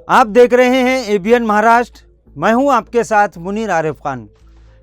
आप देख रहे हैं एबीएन महाराष्ट्र। मैं हूं आपके साथ मुनीर आरिफ खान।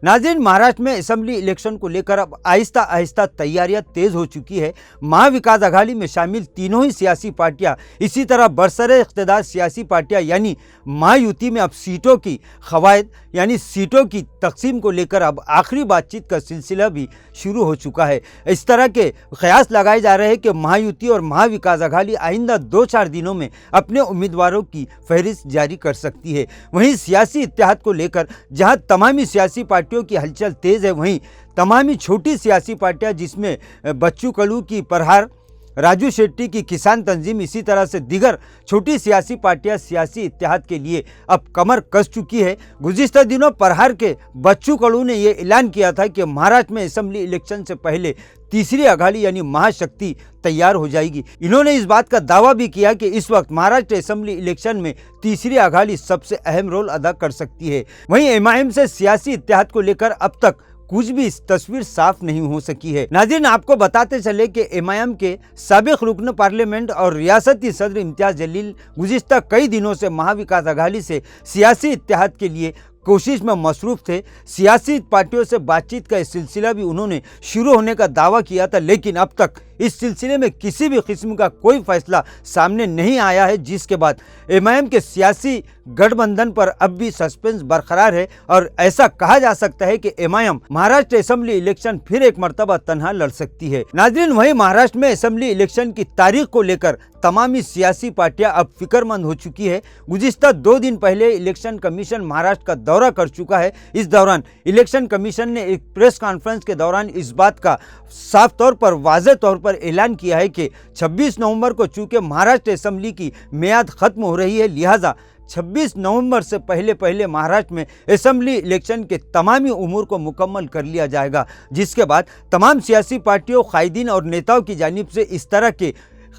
नाज़रीन, महाराष्ट्र में असेंबली इलेक्शन को लेकर अब आहिस्ता आहिस्ता तैयारियां तेज हो चुकी है। महाविकास आघाड़ी में शामिल तीनों ही सियासी पार्टियां, इसी तरह बरसरे इख्तिदार सियासी पार्टियां यानी महायुति में अब सीटों की खवायद यानी सीटों की तकसीम को लेकर अब आखिरी बातचीत का सिलसिला भी शुरू हो चुका है। इस तरह के कयास लगाए जा रहे हैं कि महायुति और महाविकास आघाड़ी आइंदा 2-4 दिनों में अपने उम्मीदवारों की फहरिस्त जारी कर सकती है। वहीं सियासी इत्तेहाद को लेकर जहां तमामी सियासी पार्टियों की हलचल तेज है, वहीं तमामी छोटी सियासी पार्टियां जिसमें बच्चू कडू की प्रहार, राजू शेट्टी की किसान तंजीम, इसी तरह से दीगर छोटी सियासी पार्टियां सियासी इत्तेहाद के लिए अब कमर कस चुकी है। गुज़िश्ता दिनों प्रहार के बच्चू कडू ने यह ऐलान किया था कि महाराष्ट्र में असेंबली इलेक्शन से पहले तीसरी आघाड़ी यानी महाशक्ति तैयार हो जाएगी। इन्होंने इस बात का दावा भी किया कि इस वक्त महाराष्ट्र असेंबली इलेक्शन में तीसरी आघाड़ी सबसे अहम रोल अदा कर सकती है। वहीं एमआईएम से सियासी इत्तेहाद को लेकर अब तक कुछ भी इस तस्वीर साफ नहीं हो सकी है। नाज़रीन, आपको बताते चले कि एमआईएम के साबिक रुकन पार्लियामेंट और रियासती सदर इम्तियाज जलील गुज़िश्ता कई दिनों से महाविकास आघाड़ी से सियासी इत्तेहाद के लिए कोशिश में मसरूफ़ थे। सियासी पार्टियों से बातचीत का सिलसिला भी उन्होंने शुरू होने का दावा किया था, लेकिन अब तक इस सिलसिले में किसी भी किस्म का कोई फैसला सामने नहीं आया है, जिसके बाद एमआईएम के सियासी गठबंधन पर अब भी सस्पेंस बरकरार है और ऐसा कहा जा सकता है कि एमआईएम महाराष्ट्र असेंबली इलेक्शन फिर एक मर्तबा तनहा लड़ सकती है। नाज़रीन, वहीं महाराष्ट्र में असेंबली इलेक्शन की तारीख को लेकर तमामी सियासी पार्टियां अब फिक्रमंद हो चुकी है। गुज़िश्ता 2 दिन पहले इलेक्शन कमीशन महाराष्ट्र का दौरा कर चुका है। इस दौरान इलेक्शन कमीशन ने एक प्रेस कॉन्फ्रेंस के दौरान इस बात का साफ तौर पर वाज़ेह तौर पर ऐलान किया है कि 26 नवंबर को चूंकि महाराष्ट्र असेंबली की मियाद खत्म हो रही है, लिहाजा 26 नवंबर से पहले महाराष्ट्र में असेंबली इलेक्शन के तमामी उमूर को मुकम्मल कर लिया जाएगा, जिसके बाद तमाम सियासी पार्टियों, कायदीन और नेताओं की जानिब से इस तरह के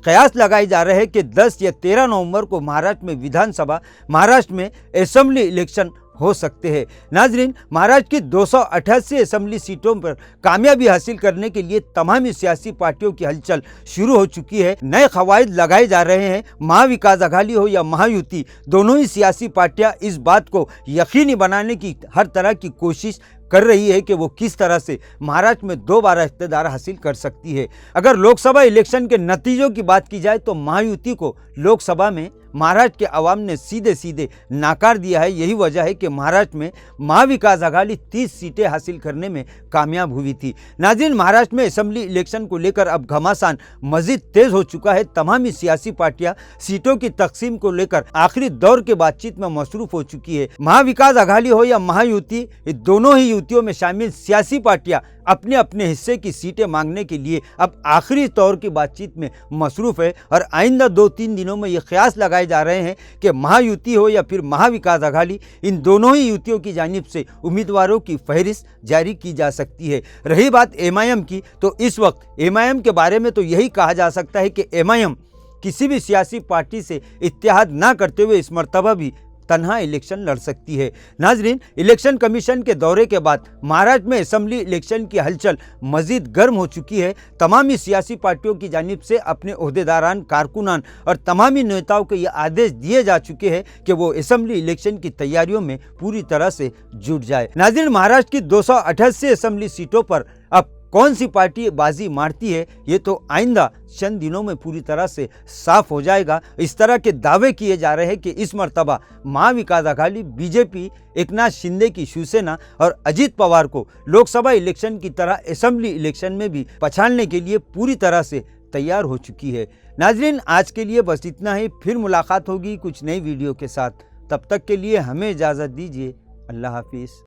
कयास लगाए जा रहे हैं कि 10 या 13 नवंबर को महाराष्ट्र में विधानसभा, महाराष्ट्र में असेंबली इलेक्शन हो सकते हैं। नाजरीन, महाराष्ट्र की 288 असेंबली सीटों पर कामयाबी हासिल करने के लिए तमामी सियासी पार्टियों की हलचल शुरू हो चुकी है। नए कवायद लगाए जा रहे हैं। महाविकास आघाड़ी हो या महायुति, दोनों ही सियासी पार्टियां इस बात को यकीनी बनाने की हर तरह की कोशिश कर रही है कि वो किस तरह से महाराष्ट्र में दोबारा इख्तियार हासिल कर सकती है। अगर लोकसभा इलेक्शन के नतीजों की बात की जाए तो महायुति को लोकसभा में महाराष्ट्र के अवाम ने सीधे सीधे नाकार दिया है। यही वजह है कि महाराष्ट्र में महाविकास आघाड़ी 30 सीटें हासिल करने में कामयाब हुई थी। नाज़रीन, महाराष्ट्र में असेंबली इलेक्शन को लेकर अब घमासान मजीद तेज हो चुका है। तमामी सियासी पार्टियां सीटों की तकसीम को लेकर आखिरी दौर की बातचीत में मसरूफ हो चुकी है। महाविकास आघाड़ी हो या महायुति, दोनों ही युतियों में शामिल सियासी पार्टियां अपने अपने हिस्से की सीटें मांगने के लिए अब आखिरी दौर की बातचीत में मसरूफ़ है और आइंदा 2-3 दिनों में ये कयास लगाए जा रहे हैं कि महायुति हो या फिर महाविकास आघाड़ी, इन दोनों ही युतियों की जानिब से उम्मीदवारों की फहरिस्त जारी की जा सकती है। रही बात एमआईएम की, तो इस वक्त एमआईएम के बारे में तो यही कहा जा सकता है कि एमआईएम किसी भी सियासी पार्टी से इत्तेहाद ना करते हुए इस मरतबा भी तन्हा इलेक्शन लड़ सकती है। नाजरीन, इलेक्शन कमीशन के दौरे के बाद महाराष्ट्र में असेंबली इलेक्शन की हलचल मजीद गर्म हो चुकी है। तमामी सियासी पार्टियों की जानिब से अपने ओहदेदारान, कारकुनान और तमामी नेताओं को ये आदेश दिए जा चुके हैं कि वो असेंबली इलेक्शन की तैयारियों में पूरी तरह से जुट जाए। नाजरीन, महाराष्ट्र की 288 असेंबली सीटों पर अब कौन सी पार्टी बाजी मारती है, ये तो आइंदा चंद दिनों में पूरी तरह से साफ हो जाएगा। इस तरह के दावे किए जा रहे हैं कि इस मर्तबा महाविकास आघाड़ी बीजेपी, एकनाथ शिंदे की शिवसेना और अजित पवार को लोकसभा इलेक्शन की तरह असेंबली इलेक्शन में भी पछाड़ने के लिए पूरी तरह से तैयार हो चुकी है। नाजरीन, आज के लिए बस इतना ही। फिर मुलाकात होगी कुछ नई वीडियो के साथ। तब तक के लिए हमें इजाज़त दीजिए। अल्लाह हाफिज़।